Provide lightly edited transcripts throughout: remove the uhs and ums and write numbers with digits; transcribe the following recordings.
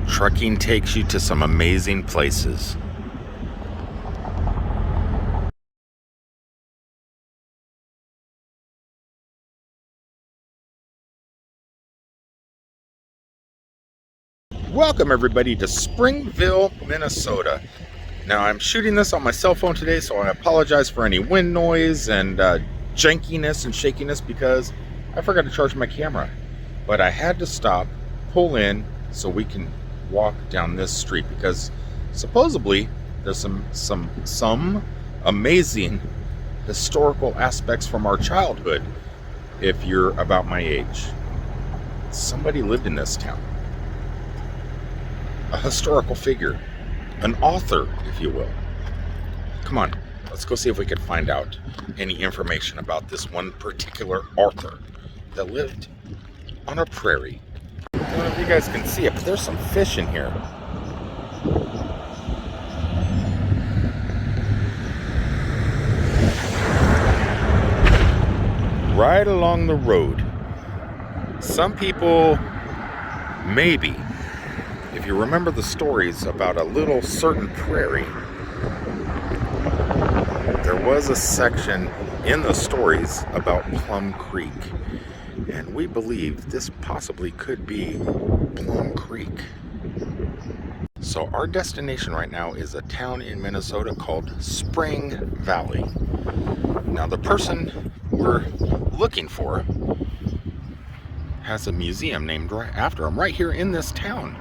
Trucking takes you to some amazing places. Welcome everybody to Springville, Minnesota. Now I'm shooting this on my cell phone today, so I apologize for any wind noise and jankiness and shakiness because I forgot to charge my camera. But I had to stop, pull in, so we can walk down this street because supposedly there's some amazing historical aspects from our childhood if you're about my age. Somebody lived in this town. A historical figure, an author, if you will. Come on, let's go see if we can find out any information about this one particular author that lived on a prairie. I don't know if you guys can see it, but there's some fish in here. Right along the road. Some people, maybe, if you remember the stories about a little certain prairie, there was a section in the stories about Plum Creek. And we believe this possibly could be Plum Creek. So our destination right now is a town in Minnesota called Spring Valley. Now the person we're looking for has a museum named right after him right here in this town.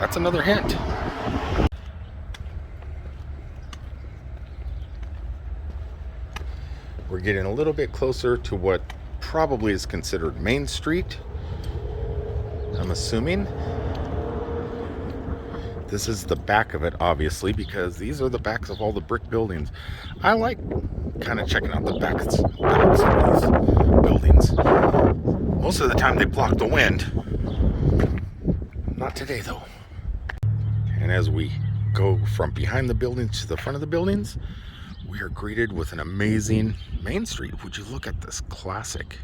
That's another hint. We're getting a little bit closer to what probably is considered Main Street, I'm assuming. This is the back of it, obviously, because these are the backs of all the brick buildings. I like kind of checking out the backs of these buildings. Most of the time they block the wind. Not today, though. And as we go from behind the buildings to the front of the buildings, we are greeted with an amazing Main Street. Would you look at this classic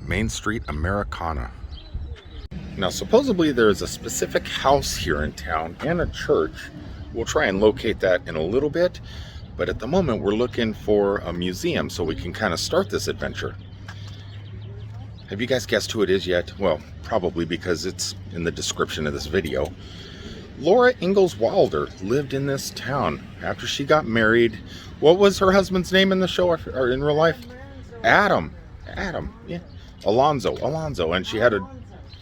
Main Street Americana. Now, supposedly there is a specific house here in town and a church. We'll try and locate that in a little bit, but at the moment we're looking for a museum so we can kind of start this adventure. Have you guys guessed who it is yet? Well, probably because it's in the description of this video. Laura Ingalls Wilder lived in this town after she got married. What was her husband's name in the show or in real life? Adam, yeah. Alonzo, and she had a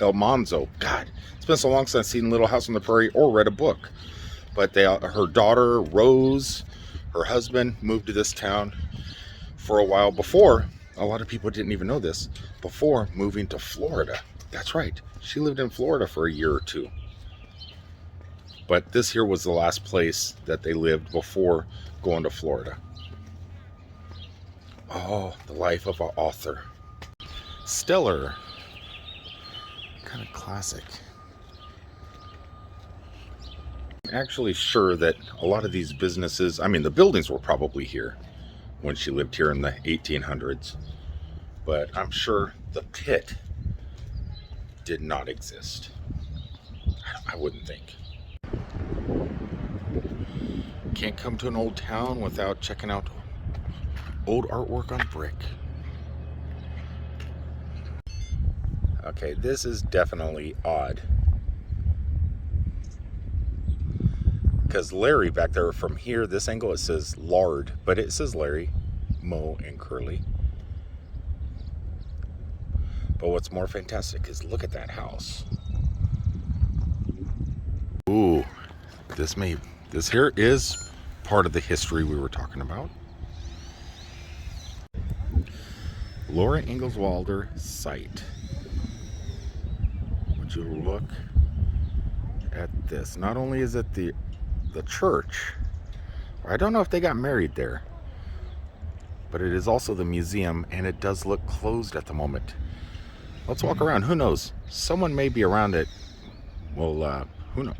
Almanzo. God, it's been so long since I've seen Little House on the Prairie or read a book. But her daughter, Rose, her husband moved to this town for a while before, a lot of people didn't even know this, before moving to Florida. That's right, she lived in Florida for a year or two. But this here was the last place that they lived before going to Florida. Oh, the life of an author. Stellar. Kind of classic. I'm actually sure that a lot of these businesses, I mean, the buildings were probably here when she lived here in the 1800s. But I'm sure the pit did not exist. I wouldn't think. Can't come to an old town without checking out old artwork on brick. Okay, this is definitely odd. Because Larry back there, from here, this angle, it says Lard, but it says Larry, Moe, and Curly. But what's more fantastic is look at that house. Ooh, this here is part of the history we were talking about. Laura Ingalls Wilder site. Would you look at this? Not only is it the church, I don't know if they got married there, but it is also the museum, and it does look closed at the moment. Let's walk around. Who knows? Someone may be around it. Well, who knows?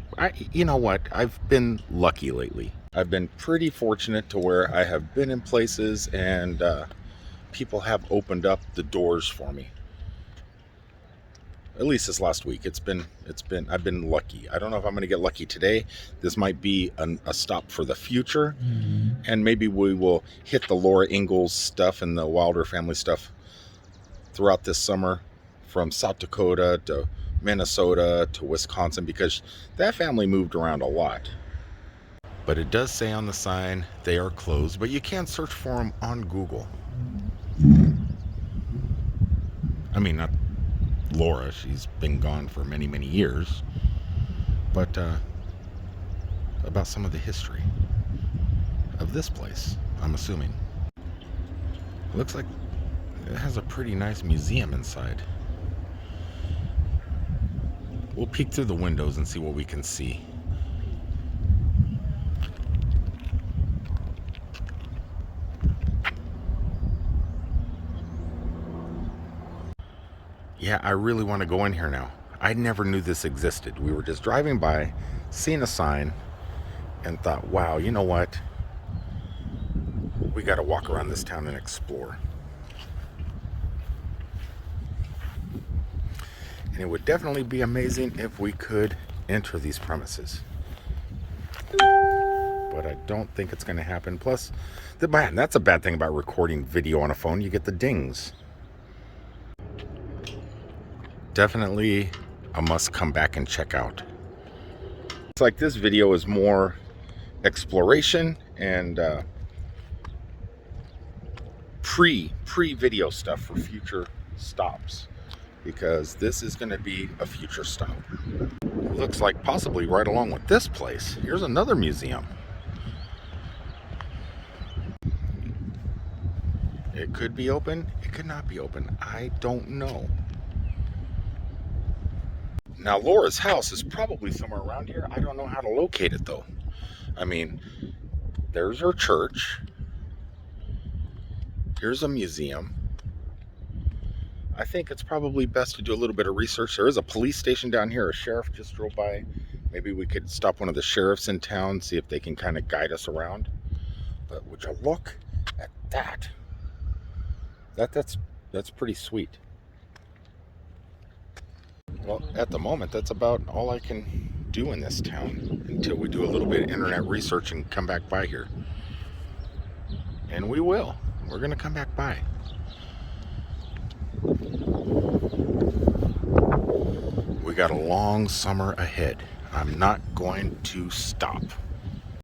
You know what? I've been lucky lately. I've been pretty fortunate to where I have been in places and people have opened up the doors for me. At least this last week. I've been lucky. I don't know if I'm going to get lucky today. This might be a stop for the future. And maybe we will hit the Laura Ingalls stuff and the Wilder family stuff throughout this summer, from South Dakota to Minnesota to Wisconsin, because that family moved around a lot. But it does say on the sign they are closed, but you can search for them on Google. I mean, not Laura, she's been gone for many, many years, but about some of the history of this place, I'm assuming. It looks like it has a pretty nice museum inside. We'll peek through the windows and see what we can see. Yeah, I really want to go in here now. I never knew this existed. We were just driving by, seeing a sign, and thought, wow, you know what? We got to walk around this town and explore. And it would definitely be amazing if we could enter these premises. But I don't think it's going to happen. Plus, that's a bad thing about recording video on a phone. You get the dings. Definitely a must come back and check out. It's like this video is more exploration and pre-video stuff for future stops, because this is going to be a future stop. Looks like possibly right along with this place, here's another museum. It could be open, it could not be open. I don't know. Now, Laura's house is probably somewhere around here. I don't know how to locate it, though. I mean, there's her church. Here's a museum. I think it's probably best to do a little bit of research. There is a police station down here. A sheriff just drove by. Maybe we could stop one of the sheriffs in town, see if they can kind of guide us around. But would you look at that? That's pretty sweet. Well, at the moment, that's about all I can do in this town until we do a little bit of internet research and come back by here. And we will. We're going to come back by. We got a long summer ahead. I'm not going to stop.